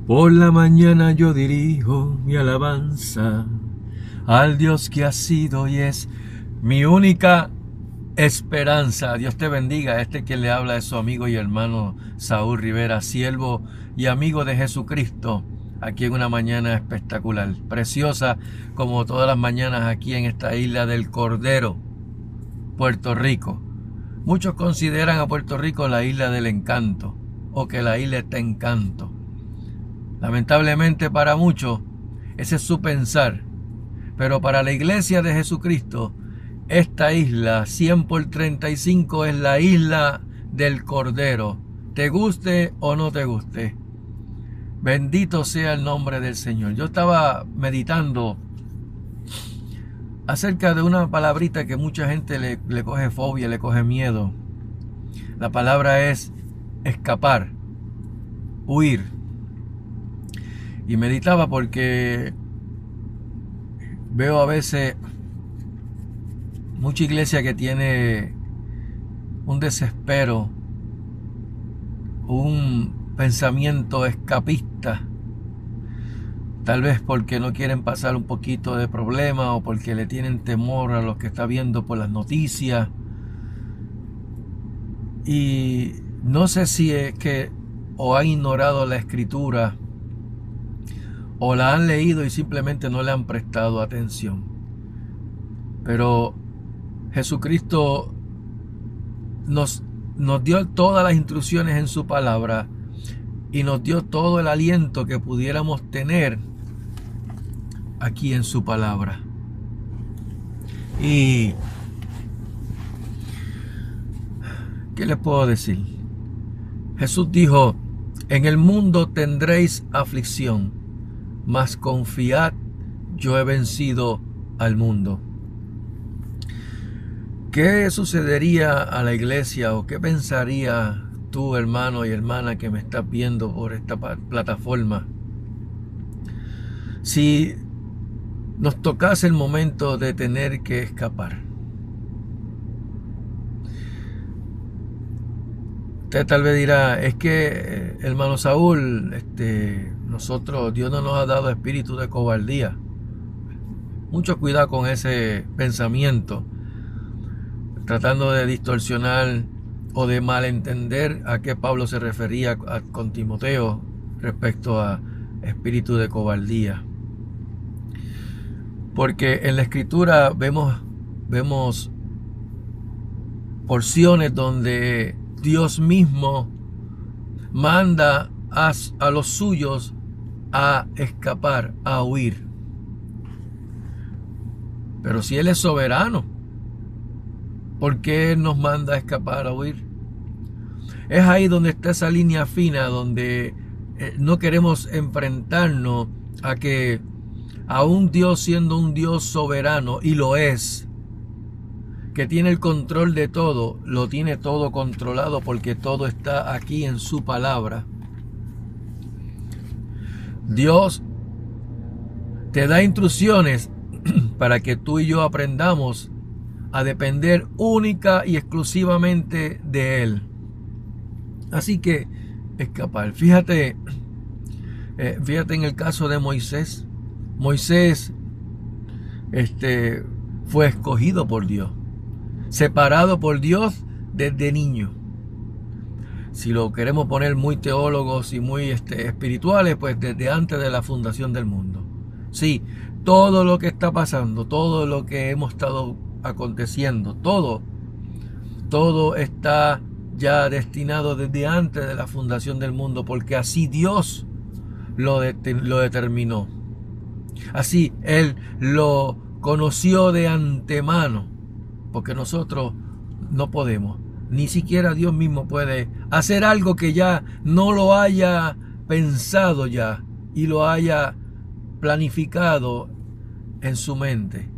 Por la mañana yo dirijo mi alabanza al Dios que ha sido y es mi única esperanza. Dios te bendiga. Que le habla es su amigo y hermano Saúl Rivera, siervo y amigo de Jesucristo, aquí en una mañana espectacular, preciosa como todas las mañanas aquí en esta isla del Cordero, Puerto Rico. Muchos consideran a Puerto Rico la isla del encanto, o que la isla está en encanto. Lamentablemente para muchos ese es su pensar, pero para la iglesia de Jesucristo esta isla 100 por 35 es la isla del Cordero, te guste o no te guste. Bendito sea el nombre del Señor. Yo estaba meditando acerca de una palabrita que mucha gente le coge fobia, le coge miedo. La palabra es escapar, huir. Y meditaba porque veo a veces mucha iglesia que tiene un desespero, un pensamiento escapista, tal vez porque no quieren pasar un poquito de problema o porque le tienen temor a lo que está viendo por las noticias. Y no sé si es que o han ignorado la escritura o la han leído y simplemente no le han prestado atención. Pero Jesucristo nos dio todas las instrucciones en su palabra y nos dio todo el aliento que pudiéramos tener aquí en su palabra. Y ¿qué les puedo decir? Jesús dijo: en el mundo tendréis aflicción, mas confiad, yo he vencido al mundo. ¿Qué sucedería a la iglesia o qué pensaría tú, hermano y hermana, que me estás viendo por esta plataforma, si nos tocase el momento de tener que escapar? Usted tal vez dirá: es que, hermano Saúl, nosotros, Dios no nos ha dado espíritu de cobardía. Mucho cuidado con ese pensamiento, tratando de distorsionar o de malentender a qué Pablo se refería con Timoteo respecto a espíritu de cobardía. Porque en la escritura vemos porciones donde Dios mismo manda a los suyos a escapar, a huir. Pero si Él es soberano, ¿por qué nos manda a escapar, a huir? Es ahí donde está esa línea fina, donde no queremos enfrentarnos a que aún Dios, siendo un Dios soberano, y lo es, que tiene el control de todo, lo tiene todo controlado porque todo está aquí en su palabra. Dios te da instrucciones para que tú y yo aprendamos a depender única y exclusivamente de Él. Así que escapar. Fíjate en el caso de Moisés. Moisés fue escogido por Dios, separado por Dios desde niño. Si lo queremos poner muy teólogos y muy espirituales, pues desde antes de la fundación del mundo. Sí, todo lo que está pasando, todo lo que hemos estado aconteciendo, todo está ya destinado desde antes de la fundación del mundo, porque así Dios lo determinó. Así Él lo conoció de antemano, porque nosotros no podemos, ni siquiera Dios mismo puede hacer algo que ya no lo haya pensado ya y lo haya planificado en su mente.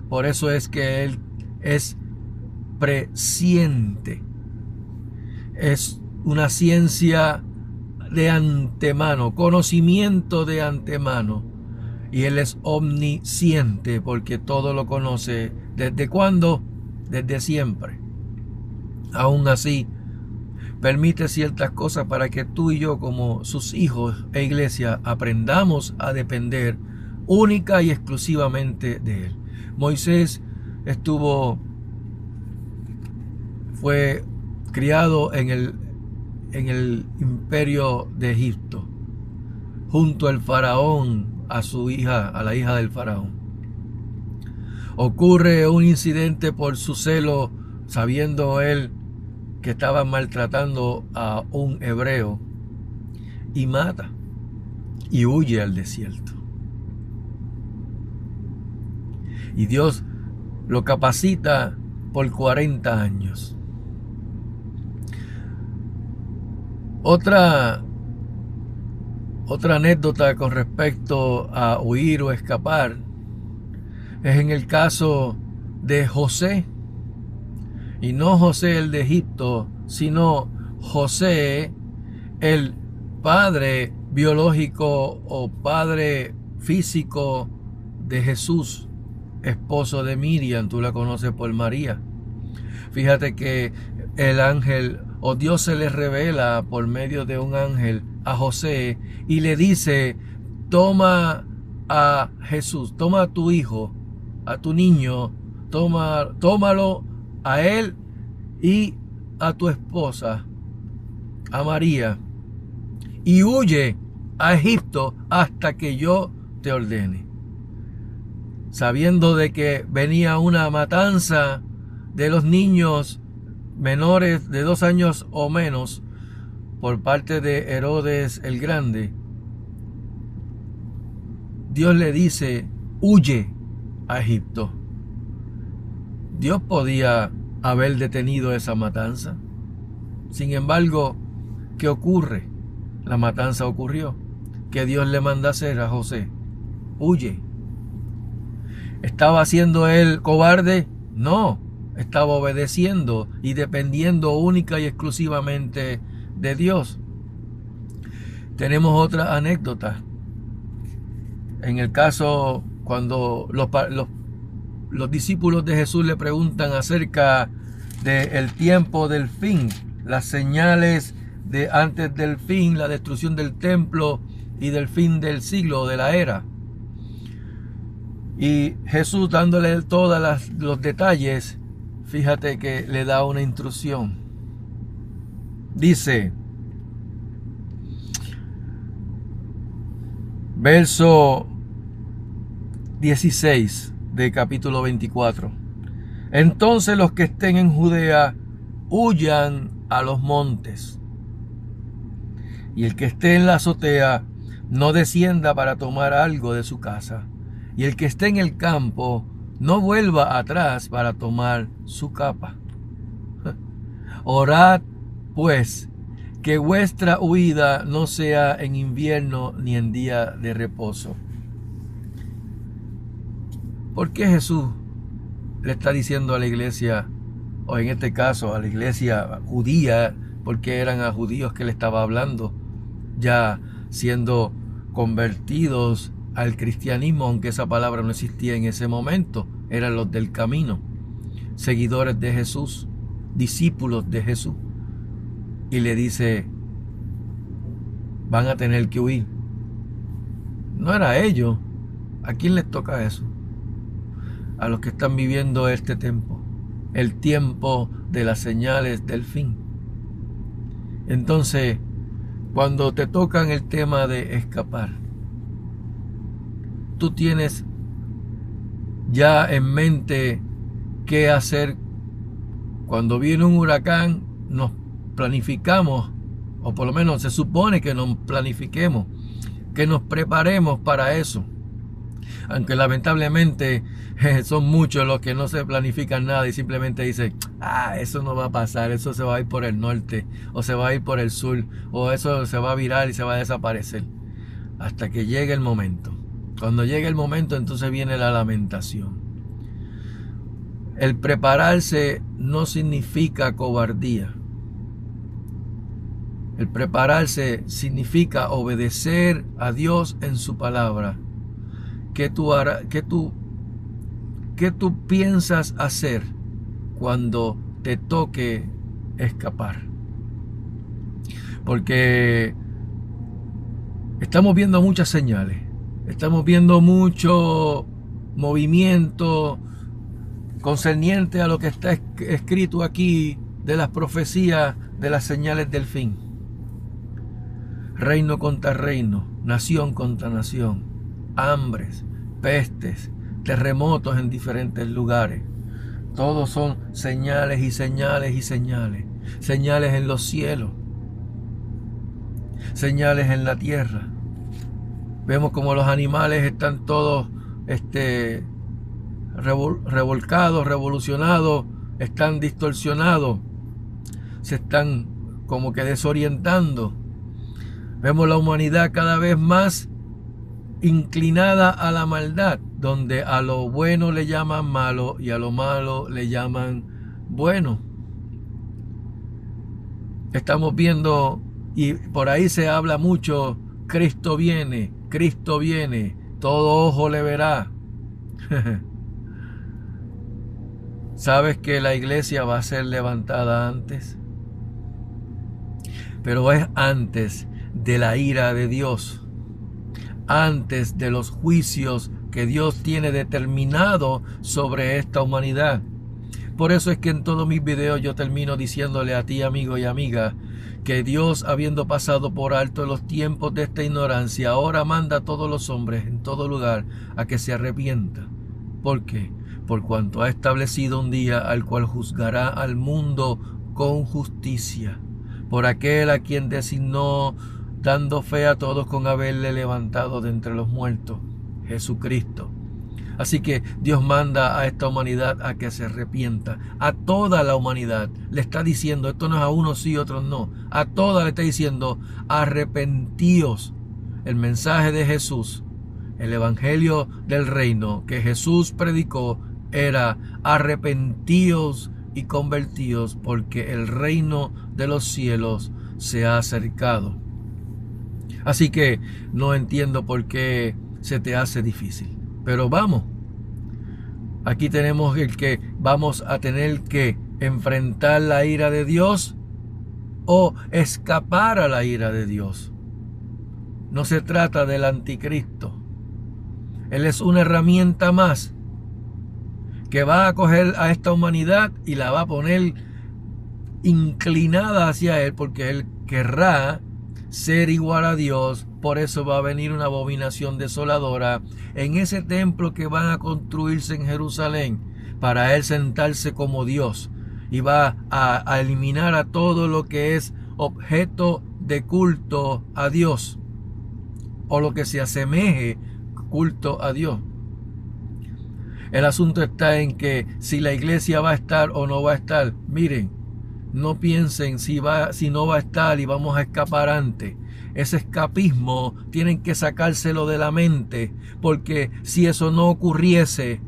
Por eso es que Él es presciente, es una ciencia de antemano, conocimiento de antemano, y Él es omnisciente porque todo lo conoce. ¿Desde cuándo? Desde siempre. Aún así, permite ciertas cosas para que tú y yo, como sus hijos e iglesia, aprendamos a depender única y exclusivamente de Él. Moisés fue criado en el imperio de Egipto, junto al faraón, a la hija del faraón. Ocurre un incidente por su celo, sabiendo él que estaba maltratando a un hebreo, y mata y huye al desierto. Y Dios lo capacita por 40 años. Otra anécdota con respecto a huir o escapar es en el caso de José, y no José el de Egipto, sino José, el padre biológico o padre físico de Jesús, esposo de Miriam, tú la conoces por María. Fíjate que el ángel o Dios se le revela por medio de un ángel a José y le dice: toma a Jesús, toma a tu hijo, a tu niño, tómalo a él y a tu esposa, a María, y huye a Egipto hasta que yo te ordene, sabiendo de que venía una matanza de los niños menores de 2 años o menos por parte de Herodes el Grande. Dios le dice: huye a Egipto. Dios podía haber detenido esa matanza. Sin embargo, ¿qué ocurre? La matanza ocurrió. ¿Qué Dios le manda hacer a José? Huye. ¿Estaba siendo él cobarde? No. Estaba obedeciendo y dependiendo única y exclusivamente de Dios. Tenemos otra anécdota. En el caso cuando los discípulos de Jesús le preguntan acerca del tiempo del fin, las señales de antes del fin, la destrucción del templo y del fin del siglo, de la era. Y Jesús, dándole todos los detalles, fíjate que le da una instrucción. Dice, verso 16 de capítulo 24: entonces los que estén en Judea huyan a los montes, y el que esté en la azotea no descienda para tomar algo de su casa, y el que esté en el campo no vuelva atrás para tomar su capa. Orad pues que vuestra huida no sea en invierno ni en día de reposo. ¿Por qué Jesús le está diciendo a la iglesia, o en este caso a la iglesia judía, porque eran a judíos que le estaba hablando, ya siendo convertidos al cristianismo, aunque esa palabra no existía en ese momento, eran los del camino, seguidores de Jesús, discípulos de Jesús, y le dice: van a tener que huir? No era a ellos. ¿A quién les toca eso? A los que están viviendo este tiempo, el tiempo de las señales del fin. Entonces, cuando te tocan el tema de escapar, tú tienes ya en mente qué hacer. Cuando viene un huracán, nos planificamos, o por lo menos se supone que nos planifiquemos, que nos preparemos para eso. Aunque lamentablemente son muchos los que no se planifican nada y simplemente dicen: eso no va a pasar, eso se va a ir por el norte, o se va a ir por el sur, o eso se va a virar y se va a desaparecer, hasta que llegue el momento. Cuando llegue el momento, entonces viene la lamentación. El prepararse no significa cobardía. El prepararse significa obedecer a Dios en su palabra. ¿Qué tú piensas hacer cuando te toque escapar? porque estamos viendo muchas señales, estamos viendo mucho movimiento concerniente a lo que está escrito aquí de las profecías de las señales del fin. Reino contra reino, nación contra nación, hambres, pestes, terremotos en diferentes lugares. Todos son señales y señales y señales. Señales en los cielos, señales en la tierra. Vemos como los animales están todos revolcados, revolucionados, están distorsionados, se están como que desorientando. Vemos la humanidad cada vez más inclinada a la maldad, donde a lo bueno le llaman malo y a lo malo le llaman bueno. Estamos viendo, y por ahí se habla mucho, Cristo viene, todo ojo le verá. ¿Sabes que la iglesia va a ser levantada antes? Pero es antes de la ira de Dios, antes de los juicios que Dios tiene determinado sobre esta humanidad. Por eso es que en todos mis videos yo termino diciéndole a ti, amigo y amiga, que Dios, habiendo pasado por alto los tiempos de esta ignorancia, ahora manda a todos los hombres en todo lugar a que se arrepientan. ¿Por qué? Por cuanto ha establecido un día al cual juzgará al mundo con justicia, por aquel a quien designó, dando fe a todos con haberle levantado de entre los muertos, Jesucristo. Así que Dios manda a esta humanidad a que se arrepienta, a toda la humanidad. Le está diciendo, esto no es a unos sí, otros no, a toda le está diciendo, arrepentíos. El mensaje de Jesús, el evangelio del reino que Jesús predicó era arrepentíos y convertíos, porque el reino de los cielos se ha acercado. Así que no entiendo por qué se te hace difícil. Pero vamos, aquí tenemos el que vamos a tener que enfrentar la ira de Dios o escapar a la ira de Dios. No se trata del anticristo. Él es una herramienta más que va a coger a esta humanidad y la va a poner inclinada hacia él, porque él querrá ser igual a Dios. Por eso va a venir una abominación desoladora en ese templo que van a construirse en Jerusalén, para él sentarse como Dios, y va a eliminar a todo lo que es objeto de culto a Dios, o lo que se asemeje culto a Dios. El asunto está en que si la iglesia va a estar o no va a estar. Miren, no piensen si no va a estar y vamos a escapar antes. Ese escapismo tienen que sacárselo de la mente, porque si eso no ocurriese,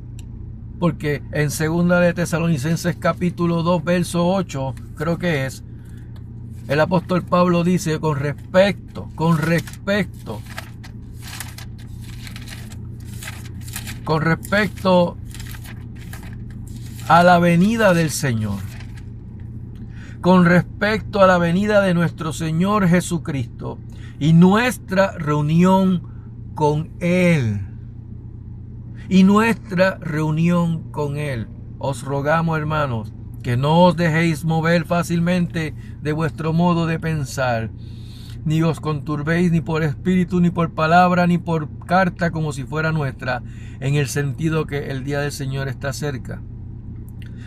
porque en 2 de Tesalonicenses capítulo 2 verso 8, creo que es, el apóstol Pablo dice con respecto a la venida del Señor, con respecto a la venida de nuestro Señor Jesucristo y nuestra reunión con Él. Os rogamos, hermanos, que no os dejéis mover fácilmente de vuestro modo de pensar, ni os conturbéis ni por espíritu, ni por palabra, ni por carta como si fuera nuestra, en el sentido que el día del Señor está cerca.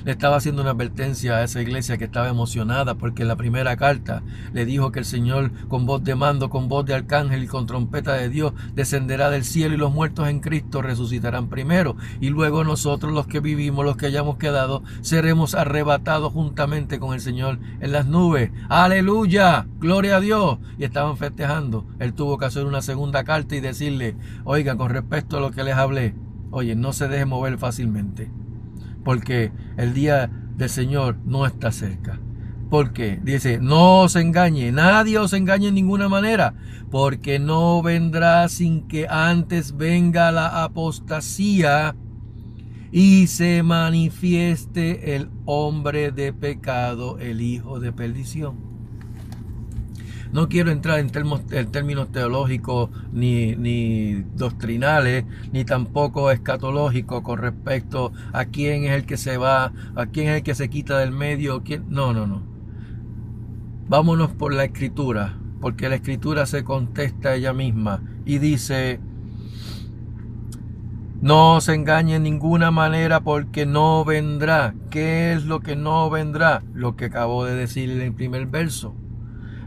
Le estaba haciendo una advertencia a esa iglesia que estaba emocionada, porque en la primera carta le dijo que el Señor, con voz de mando, con voz de arcángel y con trompeta de Dios, descenderá del cielo, y los muertos en Cristo resucitarán primero, y luego nosotros, los que vivimos, los que hayamos quedado, seremos arrebatados juntamente con el Señor en las nubes. ¡Aleluya! ¡Gloria a Dios! Y estaban festejando. Él tuvo que hacer una segunda carta y decirle, oiga, con respecto a lo que les hablé, oye, no se deje mover fácilmente, porque el día del Señor no está cerca. Porque dice, no os engañe, nadie os engañe en ninguna manera, porque no vendrá sin que antes venga la apostasía y se manifieste el hombre de pecado, el hijo de perdición. No quiero entrar en términos teológicos ni doctrinales, ni tampoco escatológicos con respecto a quién es el que se va, a quién es el que se quita del medio. No, no, no. Vámonos por la Escritura, porque la Escritura se contesta ella misma y dice: no se engañe en ninguna manera, porque no vendrá. ¿Qué es lo que no vendrá? Lo que acabo de decir en el primer verso.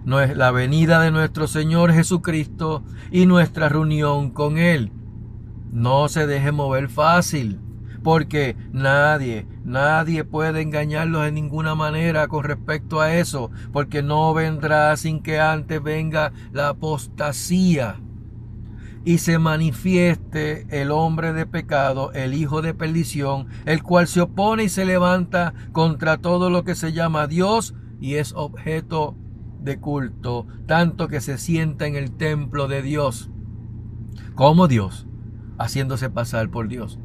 No es la venida de nuestro Señor Jesucristo y nuestra reunión con Él. No se deje mover fácil, porque nadie puede engañarlos de ninguna manera con respecto a eso, porque no vendrá sin que antes venga la apostasía y se manifieste el hombre de pecado, el hijo de perdición, el cual se opone y se levanta contra todo lo que se llama Dios y es objeto de culto, tanto que se sienta en el templo de Dios como Dios, haciéndose pasar por Dios.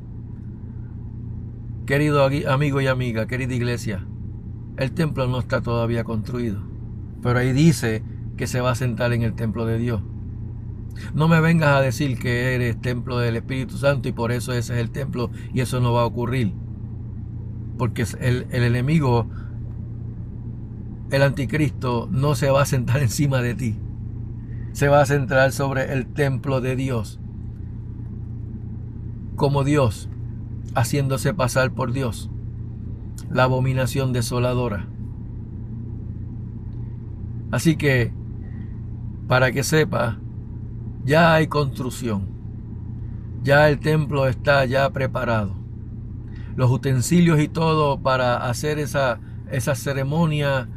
Querido amigo y amiga, querida iglesia, el templo no está todavía construido, pero ahí dice que se va a sentar en el templo de Dios. No me vengas a decir que eres templo del Espíritu Santo y por eso ese es el templo, y eso no va a ocurrir, porque el enemigo, el anticristo, no se va a sentar encima de ti, se va a centrar sobre el templo de Dios, como Dios, haciéndose pasar por Dios, la abominación desoladora. Así que, para que sepa, ya hay construcción, ya el templo está ya preparado, los utensilios y todo para hacer esa ceremonia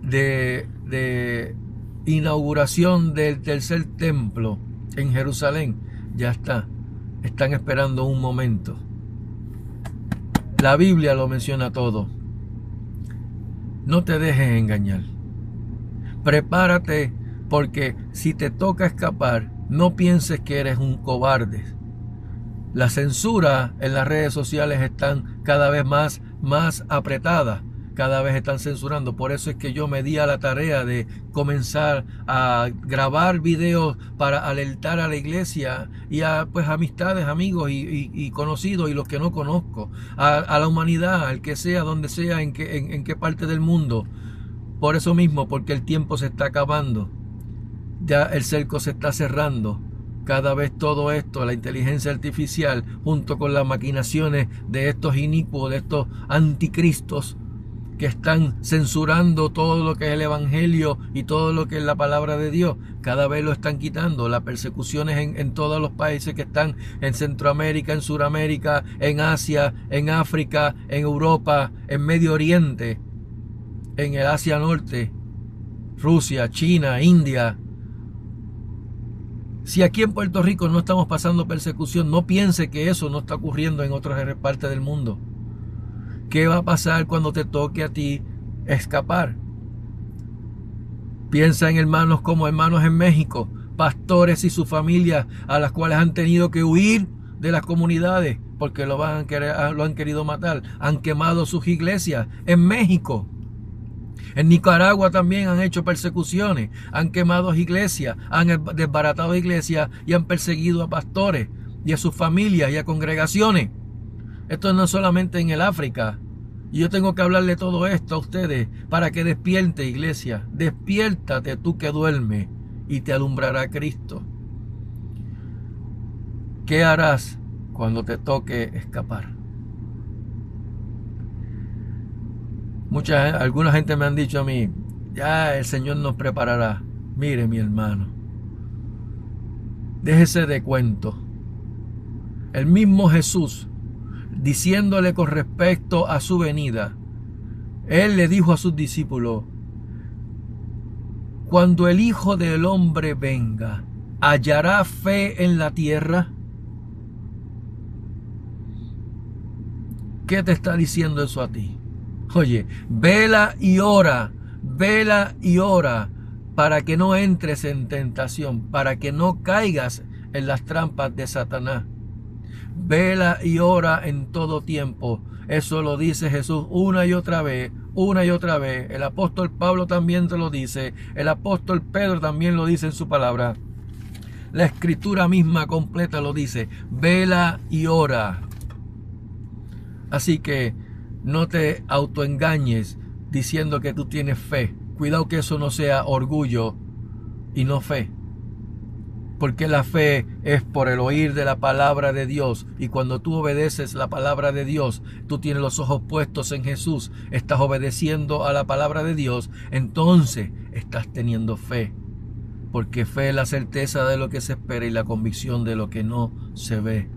de inauguración del tercer templo en Jerusalén, ya están esperando un momento. La Biblia lo menciona todo. No te dejes engañar, prepárate, porque si te toca escapar, no pienses que eres un cobarde. La censura en las redes sociales están cada vez más apretadas, cada vez están censurando. Por eso es que yo me di a la tarea de comenzar a grabar videos para alertar a la iglesia y a amistades, amigos y conocidos y los que no conozco, a la humanidad, al que sea, donde sea, en qué parte del mundo. Por eso mismo, porque el tiempo se está acabando. Ya el cerco se está cerrando. Cada vez todo esto, la inteligencia artificial, junto con las maquinaciones de estos inicuos, de estos anticristos, que están censurando todo lo que es el evangelio y todo lo que es la palabra de Dios, cada vez lo están quitando. Las persecuciones en todos los países que están en Centroamérica, en Suramérica, en Asia, en África, en Europa, en Medio Oriente, en el Asia Norte, Rusia, China, India. Si aquí en Puerto Rico no estamos pasando persecución, no piense que eso no está ocurriendo en otras partes del mundo. ¿Qué va a pasar cuando te toque a ti escapar? Piensa en hermanos como hermanos en México, pastores y sus familias a las cuales han tenido que huir de las comunidades porque lo han querido matar. Han quemado sus iglesias en México. En Nicaragua también han hecho persecuciones, han quemado iglesias, han desbaratado iglesias y han perseguido a pastores y a sus familias y a congregaciones. Esto no es solamente en el África. Y yo tengo que hablarle todo esto a ustedes para que despierte, iglesia. Despiértate tú que duermes y te alumbrará Cristo. ¿Qué harás cuando te toque escapar? Alguna gente me han dicho a mí, ya el Señor nos preparará. Mire, mi hermano, déjese de cuento. El mismo Jesús, diciéndole con respecto a su venida, Él le dijo a sus discípulos: cuando el Hijo del Hombre venga, ¿hallará fe en la tierra? ¿Qué te está diciendo eso a ti? Oye, vela y ora para que no entres en tentación, para que no caigas en las trampas de Satanás. Vela y ora en todo tiempo. Eso lo dice Jesús una y otra vez, una y otra vez. El apóstol Pablo también te lo dice. El apóstol Pedro también lo dice en su palabra. La escritura misma completa lo dice. Vela y ora. Así que no te autoengañes diciendo que tú tienes fe. Cuidado que eso no sea orgullo y no fe. Porque la fe es por el oír de la palabra de Dios. Y cuando tú obedeces la palabra de Dios, tú tienes los ojos puestos en Jesús, estás obedeciendo a la palabra de Dios, entonces estás teniendo fe. Porque fe es la certeza de lo que se espera y la convicción de lo que no se ve.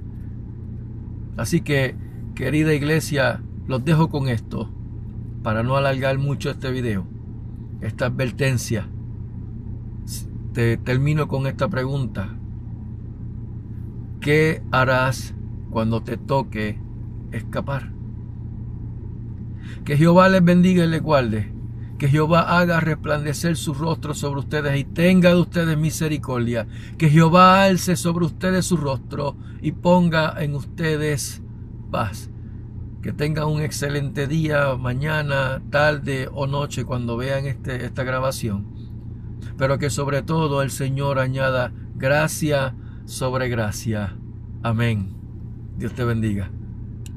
Así que, querida iglesia, los dejo con esto, para no alargar mucho este video, esta advertencia. Te termino con esta pregunta. ¿Qué harás cuando te toque escapar? Que Jehová les bendiga y les guarde. Que Jehová haga resplandecer su rostro sobre ustedes y tenga de ustedes misericordia. Que Jehová alce sobre ustedes su rostro y ponga en ustedes paz. Que tengan un excelente día, mañana, tarde o noche cuando vean esta grabación. Pero que sobre todo el Señor añada gracia sobre gracia. Amén. Dios te bendiga.